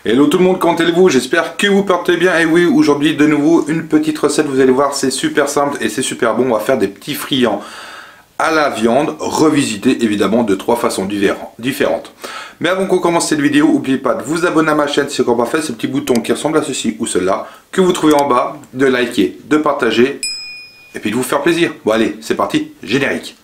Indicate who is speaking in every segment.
Speaker 1: Hello tout le monde, comment allez-vous? J'espère que vous portez bien. Et oui, aujourd'hui de nouveau une petite recette, vous allez voir, c'est super simple et c'est super bon. On va faire des petits friands à la viande, revisités évidemment de 3 façons différentes. Mais avant qu'on commence cette vidéo, n'oubliez pas de vous abonner à ma chaîne si ce n'est pas fait, ce petit bouton qui ressemble à ceci ou cela, que vous trouvez en bas, de liker, de partager et puis de vous faire plaisir. Bon allez, c'est parti, générique.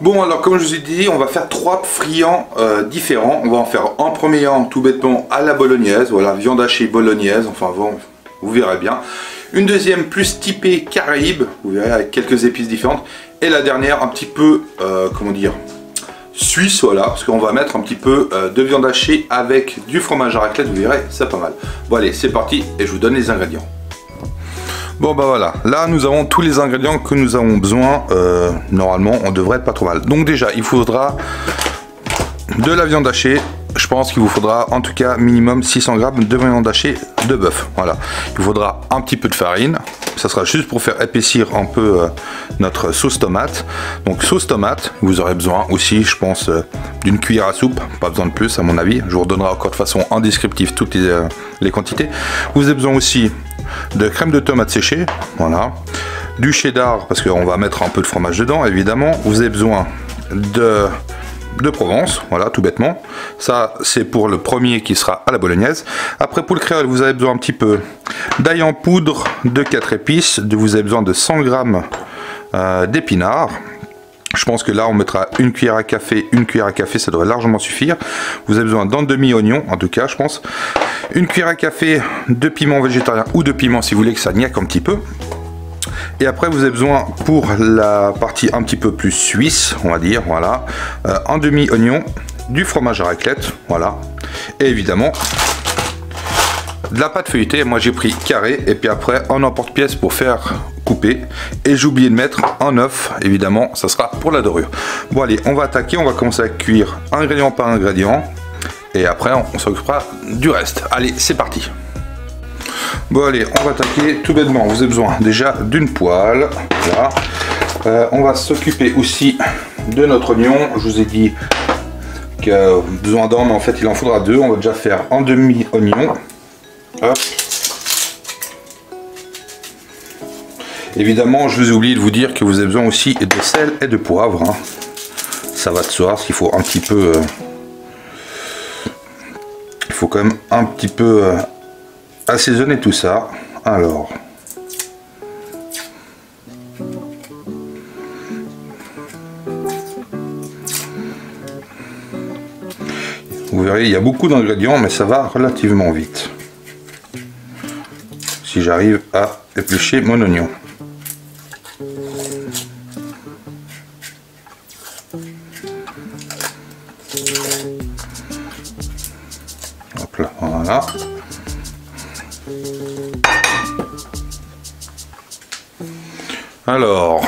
Speaker 1: Bon, alors comme je vous ai dit, on va faire 3 friands différents. On va en faire un premier tout bêtement à la bolognaise, voilà, viande hachée bolognaise, enfin bon, vous verrez bien. Une deuxième plus typée Caraïbes, vous verrez, avec quelques épices différentes. Et la dernière un petit peu, comment dire, suisse, voilà, parce qu'on va mettre un petit peu de viande hachée avec du fromage à raclette, vous verrez, c'est pas mal. Bon allez, c'est parti et je vous donne les ingrédients. Bon bah voilà, là nous avons tous les ingrédients que nous avons besoin, normalement on devrait être pas trop mal. Donc déjà il faudra de la viande hachée, je pense qu'il vous faudra en tout cas minimum 600 g de viande hachée de bœuf, voilà. Il faudra un petit peu de farine, ça sera juste pour faire épaissir un peu notre sauce tomate. Donc sauce tomate, vous aurez besoin aussi je pense d'une cuillère à soupe, pas besoin de plus à mon avis, je vous redonnerai encore de façon en descriptif toutes les quantités. Vous avez besoin aussi de crème de tomate séchée, voilà, du cheddar parce qu'on va mettre un peu de fromage dedans évidemment. Vous avez besoin de Provence, voilà, tout bêtement. Ça c'est pour le premier qui sera à la bolognaise. Après pour le créole vous avez besoin un petit peu d'ail en poudre, de 4 épices, vous avez besoin de 100 g d'épinards. Je pense que là on mettra une cuillère à café, ça devrait largement suffire. Vous avez besoin d'un demi-oignon, en tout cas je pense. Une cuillère à café de piment végétarien ou de piment si vous voulez que ça niaque un petit peu. Et après vous avez besoin pour la partie un petit peu plus suisse, on va dire, voilà, un demi-oignon, du fromage à raclette, voilà. Et évidemment de la pâte feuilletée, moi j'ai pris carré et puis après en emporte-pièce pour faire couper. Et j'ai oublié de mettre un œuf, évidemment, ça sera pour la dorure. Bon allez, on va attaquer, on va commencer à cuire ingrédient par ingrédient. Et après on s'occupera du reste. Allez, c'est parti. Bon allez, on va attaquer tout bêtement. Vous avez besoin déjà d'une poêle. Voilà. On va s'occuper aussi de notre oignon. Je vous ai dit que besoin d'un, mais en fait il en faudra 2. On va déjà faire un demi-oignon. Hop. Évidemment, je vous ai oublié de vous dire que vous avez besoin aussi de sel et de poivre. Hein. Ça va de soi, parce qu'il faut un petit peu... il faut quand même un petit peu assaisonner tout ça. Alors... vous verrez, il y a beaucoup d'ingrédients, mais ça va relativement vite. Si j'arrive à éplucher mon oignon. Hop là, voilà. Alors,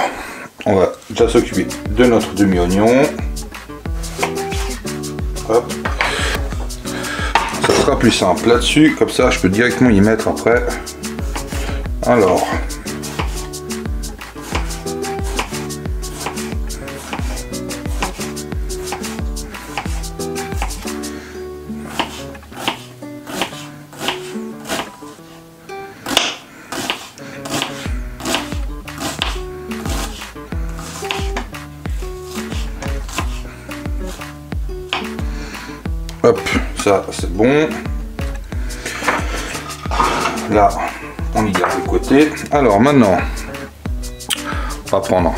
Speaker 1: on va déjà s'occuper de notre demi-oignon. Hop. Ça sera plus simple là-dessus, comme ça je peux directement y mettre après. Alors, hop, ça c'est bon. Là, on y garde de côté. Alors maintenant, on va prendre,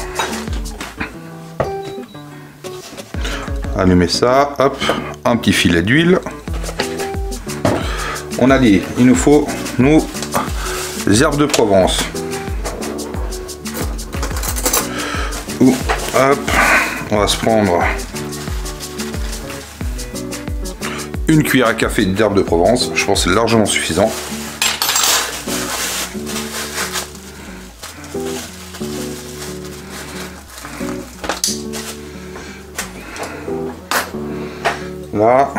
Speaker 1: allumer ça, hop, un petit filet d'huile. On a dit, il nous faut nos herbes de Provence. Ou, hop, on va se prendre une cuillère à café d'herbes de Provence. Je pense que c'est largement suffisant. Là,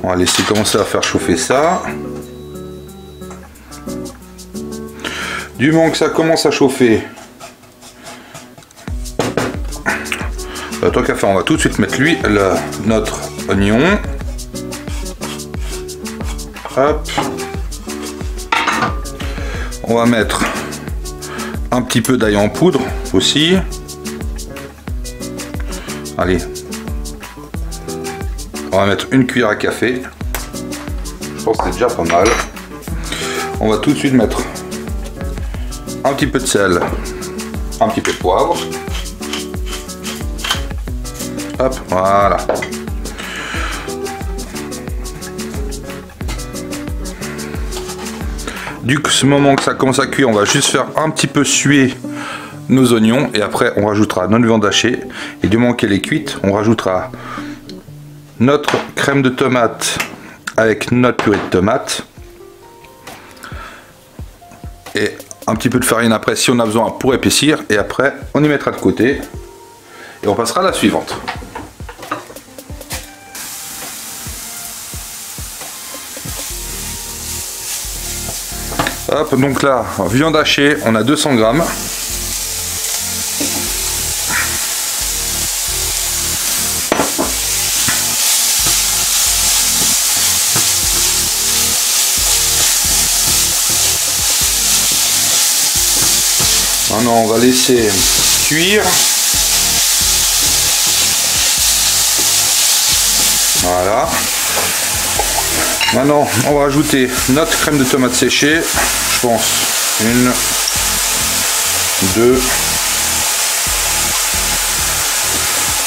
Speaker 1: on va laisser commencer à faire chauffer ça. Du moment que ça commence à chauffer, tant qu'à faire, on va tout de suite mettre notre oignon. Hop. On va mettre un petit peu d'ail en poudre aussi. Allez. On va mettre une cuillère à café. Je pense que c'est déjà pas mal. On va tout de suite mettre un petit peu de sel, un petit peu de poivre. Hop, voilà. Du coup, ce moment que ça commence à cuire, on va juste faire un petit peu suer nos oignons et après on rajoutera notre viande hachée. Et du moment qu'elle est cuite, on rajoutera notre crème de tomate avec notre purée de tomate et un petit peu de farine après si on a besoin pour épaissir, et après on y mettra de côté et on passera à la suivante. Hop, donc là, viande hachée, on a 200 grammes. Maintenant, on va laisser cuire. Voilà. Maintenant, on va rajouter notre crème de tomate séchée. Je pense 1, 2,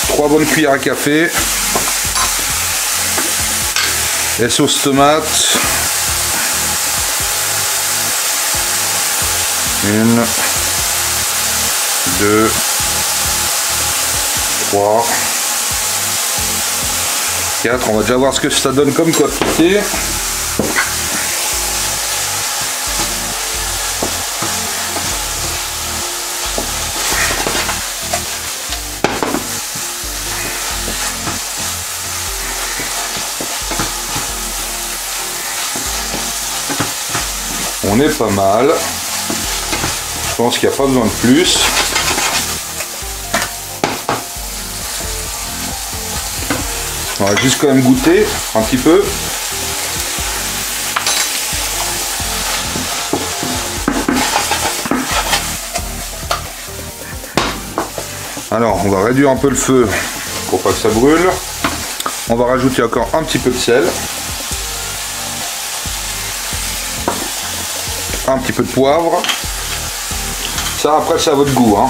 Speaker 1: 3 bonnes cuillères à café. Et sauce tomate. 1, 2, 3, 4. On va déjà voir ce que ça donne comme quantité. On est pas mal. Je pense qu'il n'y a pas besoin de plus. On va juste quand même goûter un petit peu. Alors on va réduire un peu le feu pour pas que ça brûle. On va rajouter encore un petit peu de sel. Un petit peu de poivre. Ça après c'est à votre goût, hein.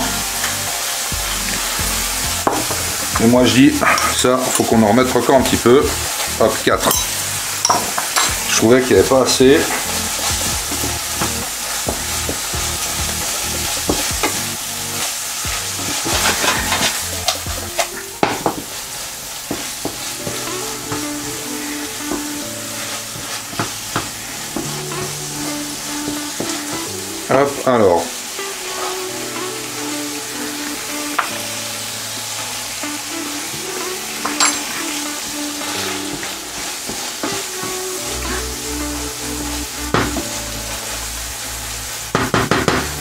Speaker 1: Et moi je dis ça, faut qu'on en remette encore un petit peu. Hop, 4. Je trouvais qu'il n'y avait pas assez. Hop, alors.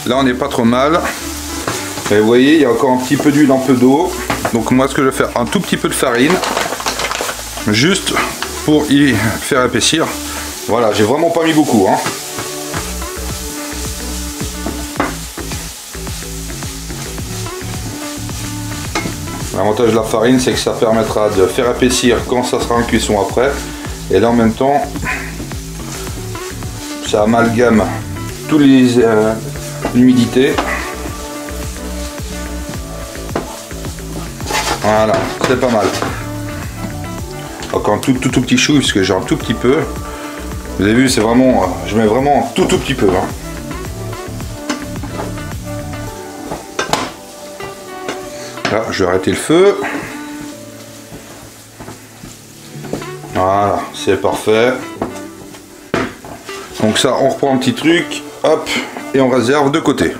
Speaker 1: Là on n'est pas trop mal. Et vous voyez, il y a encore un petit peu d'huile, un peu d'eau. Donc moi ce que je vais faire, un tout petit peu de farine. Juste pour y faire épaissir. Voilà, j'ai vraiment pas mis beaucoup, hein. L'avantage de la farine, c'est que ça permettra de faire épaissir quand ça sera en cuisson après. Et là en même temps, ça amalgame tous les l'humidité. Voilà, c'est pas mal. Encore un tout petit chou, puisque j'ai un tout petit peu. Vous avez vu, c'est vraiment, je mets vraiment un tout petit peu, hein. Là, je vais arrêter le feu. Voilà, c'est parfait. Donc ça, on reprend un petit truc, hop, et on réserve de côté.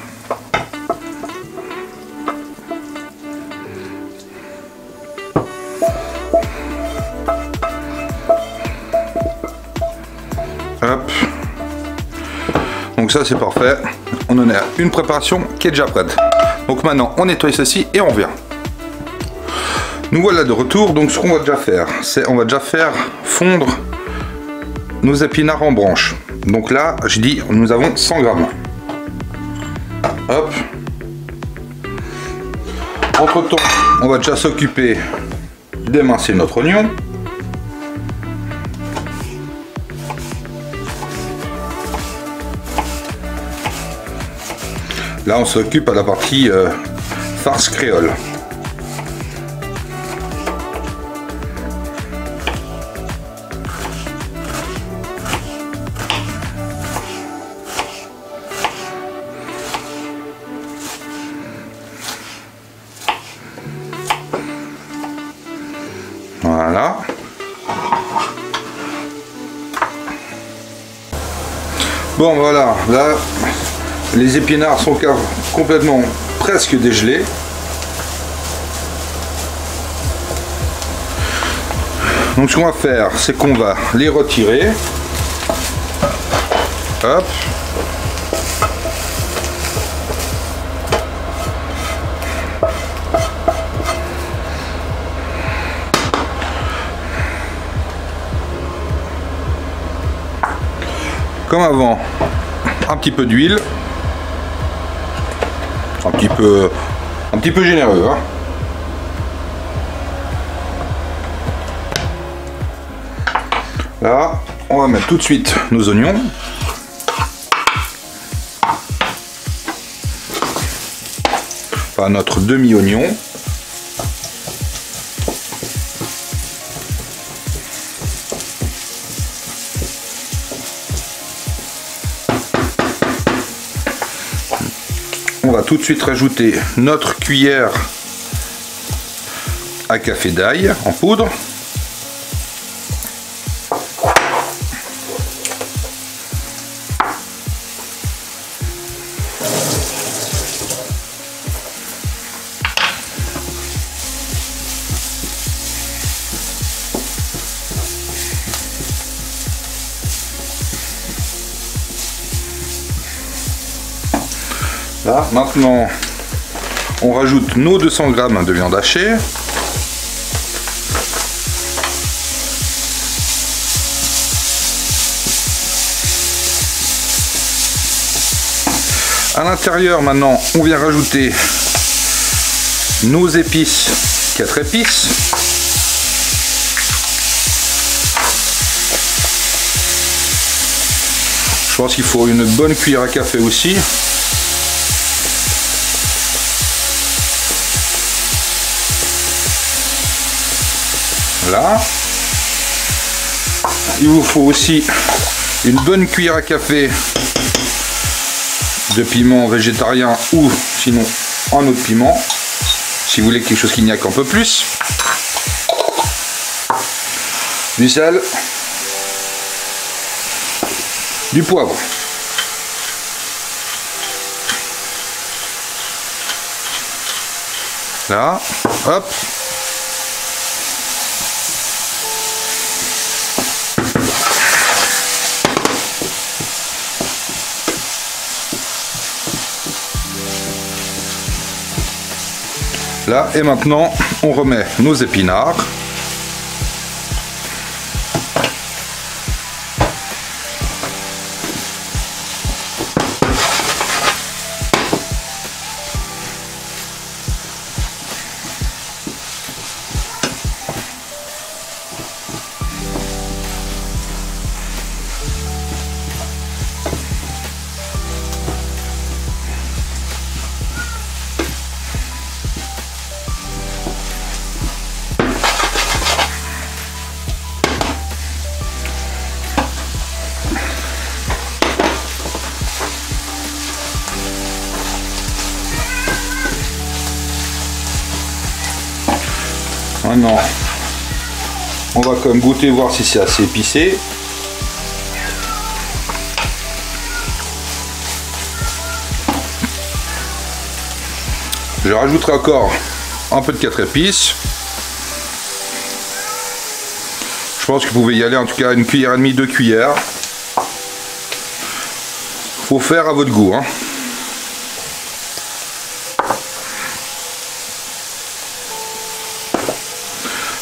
Speaker 1: Hop. Donc ça c'est parfait. On en a une préparation qui est déjà prête. Donc maintenant on nettoie ceci et on revient. Nous voilà de retour. Donc ce qu'on va déjà faire, c'est on va déjà faire fondre nos épinards en branches. Donc là je dis nous avons 100 grammes. Hop. Entre temps on va déjà s'occuper d'émincer notre oignon. Là on s'occupe à la partie farce créole. Voilà. Bon voilà, là les épinards sont complètement presque dégelés. Donc ce qu'on va faire, c'est qu'on va les retirer. Hop. Comme avant, un petit peu d'huile, un petit peu généreux, hein. Là, on va mettre tout de suite nos oignons. Enfin, notre demi-oignon. On va tout de suite rajouter notre cuillère à café d'ail en poudre. Là, maintenant, on rajoute nos 200 grammes de viande hachée. À l'intérieur, maintenant, on vient rajouter nos épices, 4 épices. Je pense qu'il faut une bonne cuillère à café aussi. Voilà. Il vous faut aussi une bonne cuillère à café de piment végétarien ou sinon un autre piment si vous voulez quelque chose qui n'y a qu'un peu plus. Du sel, du poivre. Là, hop. Là, et maintenant, on remet nos épinards. Maintenant, on va quand même goûter, voir si c'est assez épicé. Je rajouterai encore un peu de 4 épices. Je pense que vous pouvez y aller en tout cas une cuillère et demie, 2 cuillères. Faut faire à votre goût, hein.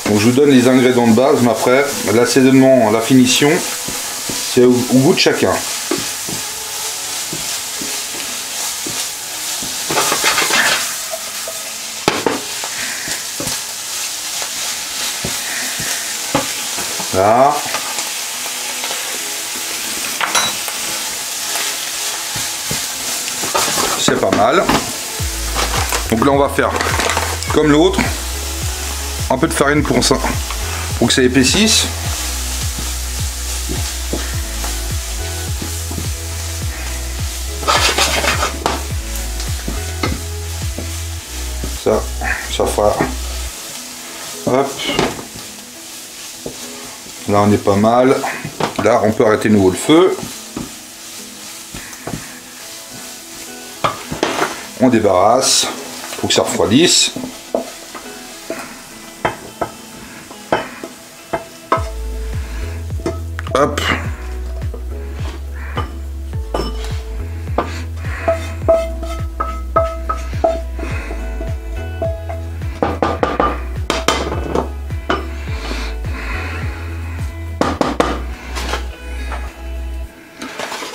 Speaker 1: Donc je vous donne les ingrédients de base, mais après l'assaisonnement, la finition, c'est au goût de chacun. Là. C'est pas mal. Donc là on va faire comme l'autre, un peu de farine pour que ça épaississe. Ça fera. Hop. Là on est pas mal. Là on peut arrêter de nouveau le feu. On débarrasse pour que ça refroidisse. Hop.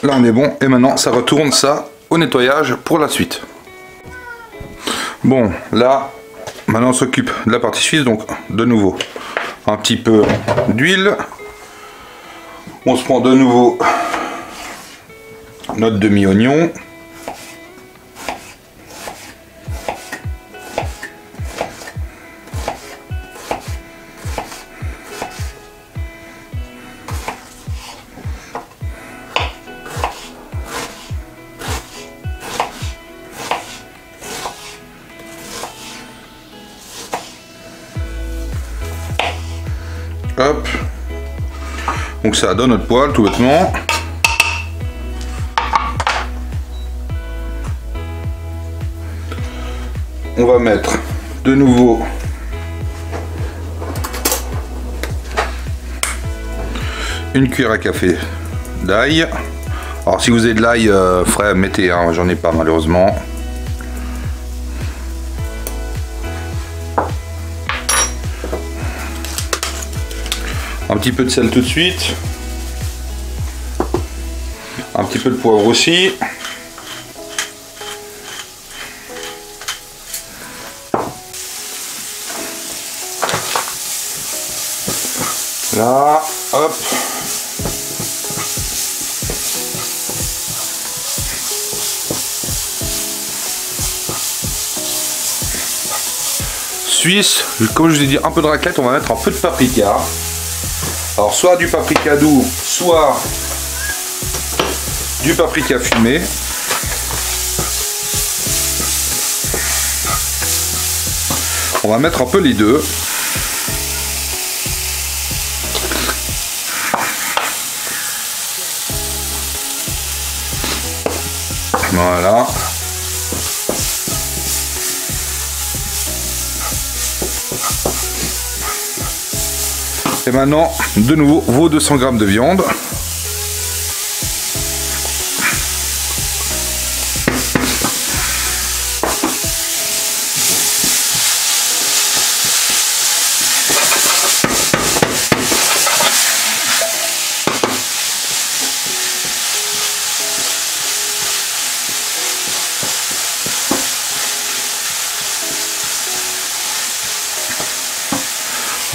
Speaker 1: Là on est bon et maintenant ça retourne ça au nettoyage pour la suite. Bon, là, maintenant on s'occupe de la partie suisse, donc de nouveau un petit peu d'huile. On se prend de nouveau notre demi-oignon. Hop. Donc ça donne notre poêle tout bêtement. On va mettre de nouveau une cuillère à café d'ail. Alors si vous avez de l'ail frais, mettez, hein, j'en ai pas malheureusement. Un petit peu de sel tout de suite. Un petit peu de poivre aussi. Là, hop. Suisse, comme je vous ai dit, un peu de raclette, on va mettre un peu de paprika. Alors soit du paprika doux, soit du paprika fumé. On va mettre un peu les deux. Voilà. Et maintenant, de nouveau, vos 200 g de viande.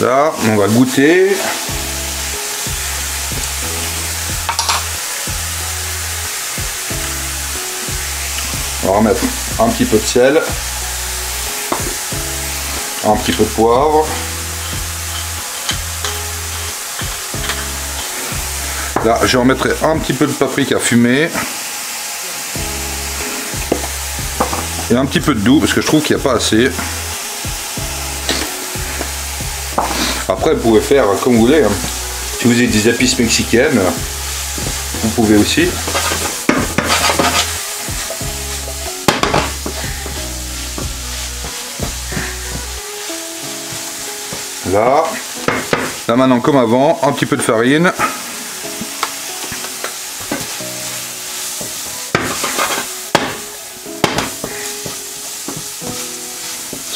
Speaker 1: Là, on va goûter. On va remettre un petit peu de sel, un petit peu de poivre. Là, je remettrai un petit peu de paprika fumé et un petit peu de doux parce que je trouve qu'il n'y a pas assez. Après, vous pouvez faire comme vous voulez. Hein. Si vous avez des épices mexicaines, vous pouvez aussi. Là maintenant, comme avant, un petit peu de farine.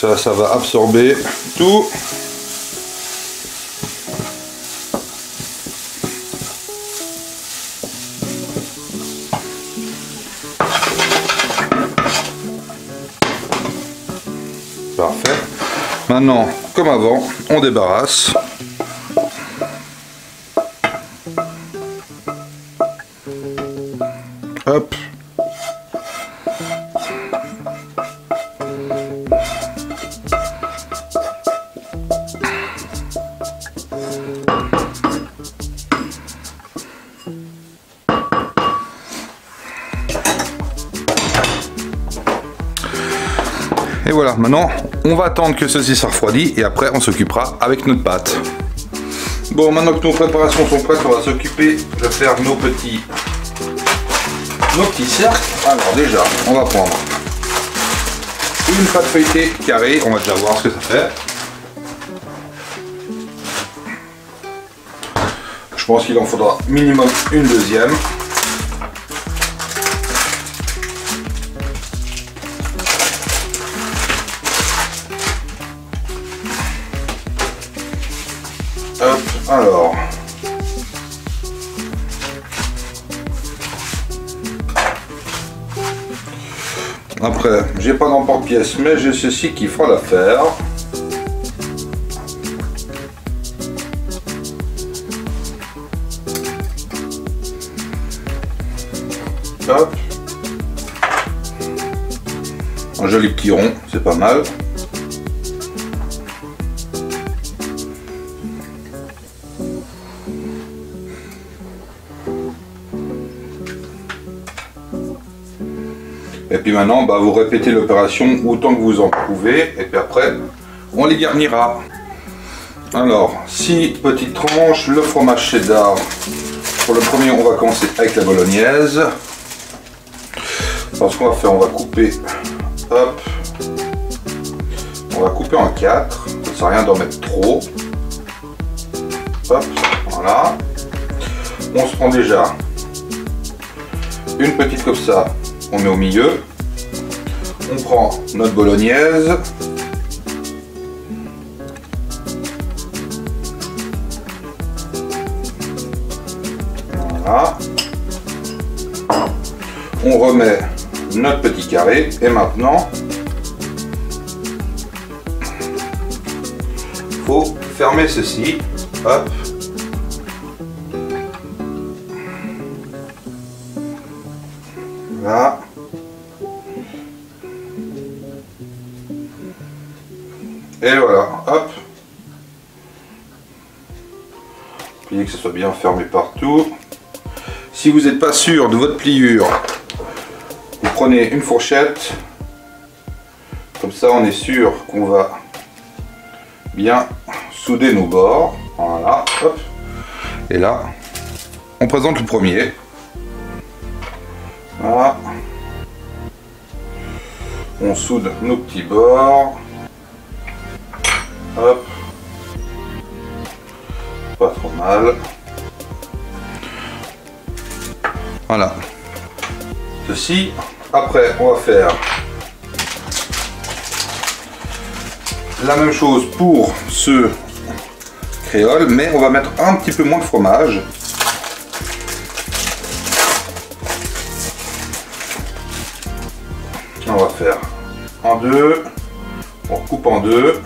Speaker 1: Ça va absorber tout. Parfait. Maintenant, comme avant, on débarrasse. Hop. Et voilà, maintenant on va attendre que ceci se refroidit et après on s'occupera avec notre pâte. Bon, maintenant que nos préparations sont prêtes, on va s'occuper de faire nos petits cercles. Alors déjà, on va prendre une pâte feuilletée carrée, on va déjà voir ce que ça fait. Je pense qu'il en faudra minimum une deuxième. Hop, alors. Après, j'ai pas d'emporte-pièce, mais j'ai ceci qui fera l'affaire. Hop. Un joli petit rond, c'est pas mal. Et puis maintenant, bah, vous répétez l'opération autant que vous en pouvez. Et puis après, on les garnira. Alors, 6 petites tranches, le fromage cheddar. Pour le premier, on va commencer avec la bolognaise. Alors, ce qu'on va faire, on va couper. Hop. On va couper en 4. Ça ne sert à rien d'en mettre trop. Hop, voilà. On se prend déjà une petite comme ça. On met au milieu, on prend notre bolognaise, voilà, on remet notre petit carré et maintenant il faut fermer ceci, hop. Là. Et voilà, hop. Pliez que ce soit bien fermé partout. Si vous n'êtes pas sûr de votre pliure, vous prenez une fourchette. Comme ça, on est sûr qu'on va bien souder nos bords. Voilà, hop. Et là, on présente le premier. Voilà. On soude nos petits bords. Hop. Pas trop mal. Voilà. Ceci. Après, on va faire la même chose pour ce créole, mais on va mettre un petit peu moins de fromage. On va faire en deux, on coupe en deux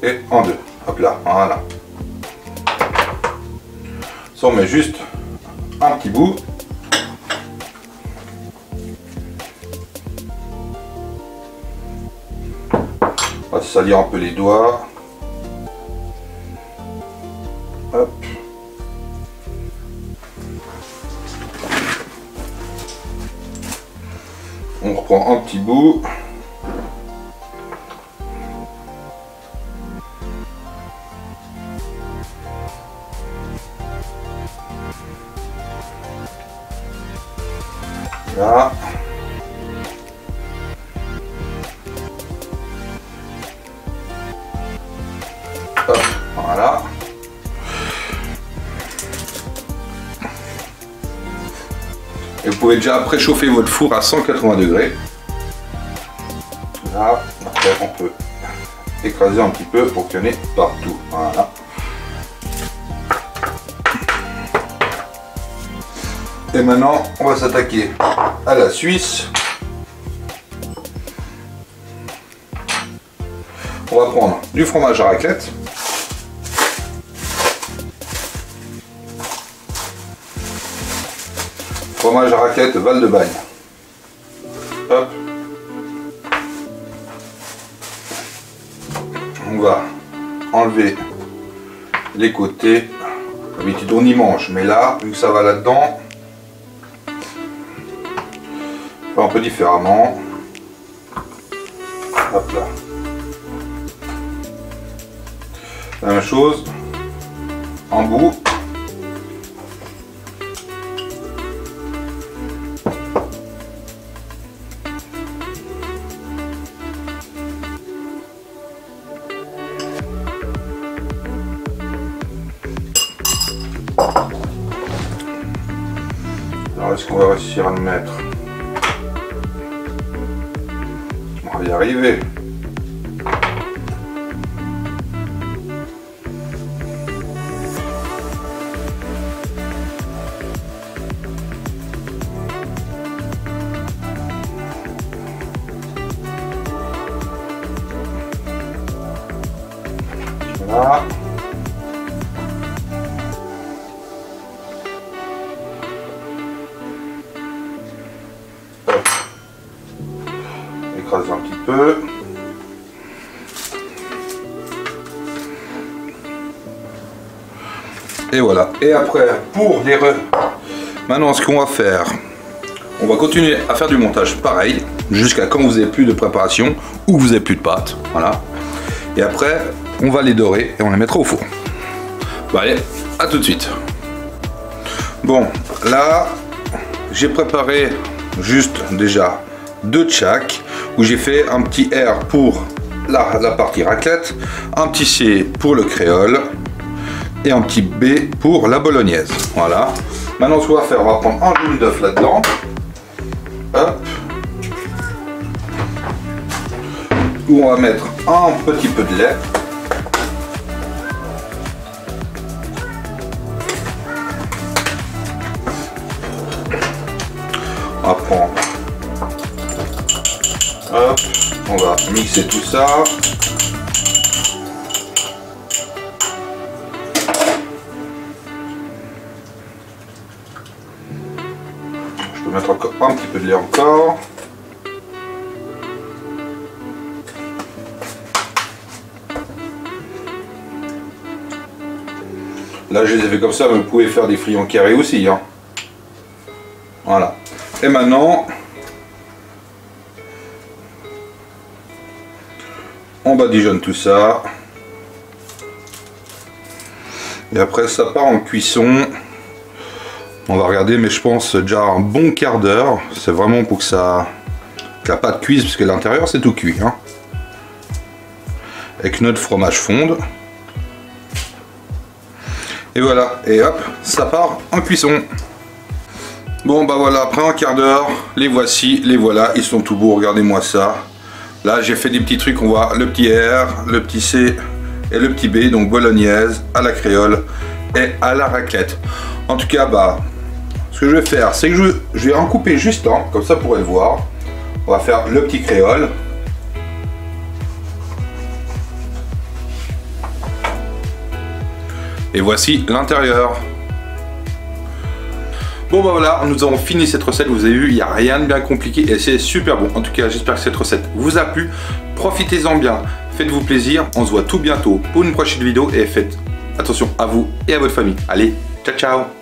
Speaker 1: et en deux. Hop là, voilà. Ça, on met juste un petit bout. On va se salir un peu les doigts. Hop. On reprend un petit bout. Là. Hop, voilà. Et vous pouvez déjà préchauffer votre four à 180 degrés. Là, après on peut écraser un petit peu pour qu'il y en ait partout. Voilà. Et maintenant, on va s'attaquer à la Suisse. On va prendre du fromage à raclette. Fromage à raclette Val-de-Bagne. Hop. On va enlever les côtés. D'habitude on y mange, mais là, vu que ça va là-dedans, on fait un peu différemment. Hop là. La même chose en bout. Alors est-ce qu'on va réussir à le mettre? On va y arriver. Voilà. Hop. Écraser un petit peu. Et voilà. Et après, pour les maintenant, ce qu'on va faire, on va continuer à faire du montage pareil, jusqu'à quand vous n'avez plus de préparation ou vous n'avez plus de pâte. Voilà. Et après, on va les dorer et on les mettra au four. Bon, allez, à tout de suite. Bon, là, j'ai préparé juste déjà 2 de chaque, où j'ai fait un petit R pour la partie raclette, un petit C pour le créole et un petit B pour la bolognaise. Voilà. Maintenant, ce qu'on va faire, on va prendre un jaune d'œuf là-dedans. Hop. Où on va mettre un petit peu de lait. On va prendre, hop, on va mixer tout ça. Je peux mettre encore un petit peu de lait encore. Là je les ai fait comme ça, mais vous pouvez faire des friands carrés aussi, hein. Voilà. Et maintenant, on badigeonne tout ça. Et après, ça part en cuisson. On va regarder, mais je pense déjà un bon quart d'heure. C'est vraiment pour que la pâte cuise, parce que l'intérieur c'est tout cuit, hein. Et que notre fromage fonde. Et voilà, et hop, ça part en cuisson. Bon bah voilà, après un quart d'heure, les voici, les voilà, ils sont tout beaux, regardez-moi ça. Là j'ai fait des petits trucs, on voit le petit R, le petit C et le petit B, donc bolognaise, à la créole et à la raclette. En tout cas, bah, ce que je vais faire, c'est que je vais en couper juste un, comme ça vous pourrez le voir. On va faire le petit créole. Et voici l'intérieur. Bon bah voilà, nous avons fini cette recette, vous avez vu, il n'y a rien de bien compliqué et c'est super bon. En tout cas, j'espère que cette recette vous a plu. Profitez-en bien, faites-vous plaisir, on se voit tout bientôt pour une prochaine vidéo et faites attention à vous et à votre famille. Allez, ciao ciao.